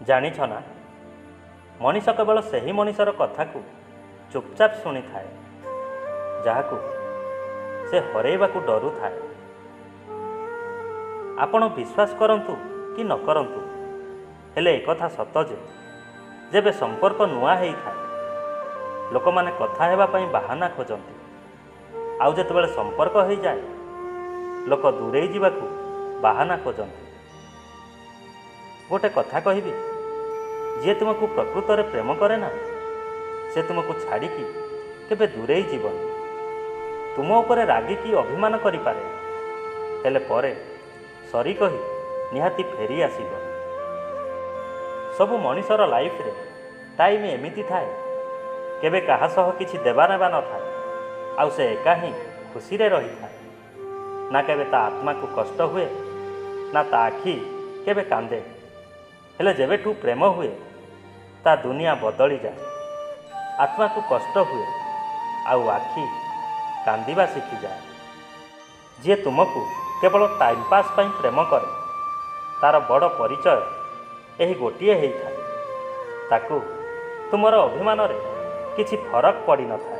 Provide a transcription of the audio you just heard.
जानिछ ना, मनीष केवल सही मनीषर कथा को चुपचाप शुणी थाए जहाकू से हरैवाकू डरू थाए। आपण विश्वास करंतु कि न करंतु, हेले एकथा सत जे जेबे संपर्क नुआ हेई थाए लोक माने कथा हेबा पई बहाना खोजंती, आउ जेतेबेले संपर्क हेई जाए लोक दूरेई जीवाकू बहाना खोजंती। गोटे कथा कहिबी, जी तुमको प्रकृत रे प्रेम करे ना से तुमको छाड़िकी केबे दूरेई जीवनी। तुम उपरे रागिकी अभिमान करि पारे, हेले परे सरी कही निहाती फेरी आसीब। सबु मनीषर लाइफ रे टाइम एमिति थाए केबे काहा सह किछि देबा नेबा न थाए, आउ से एका ही खुशी रे रही थाए। ना केबे ता आत्मा को कष्ट हुए ना ता आखि केबे कांदे, हेले जेबेठू प्रेम हुए ता दुनिया बदली जाए। आत्मा को कष्ट हुए आउ आखि कांदिबा शिखी जाए। जी तुमको केवल टाइम पास पई प्रेम करे तार बड़ परिचय यही गोटिए हेई थाए, ताकू तुमर अभिमान रे किछि फरक पड़ी न थाए।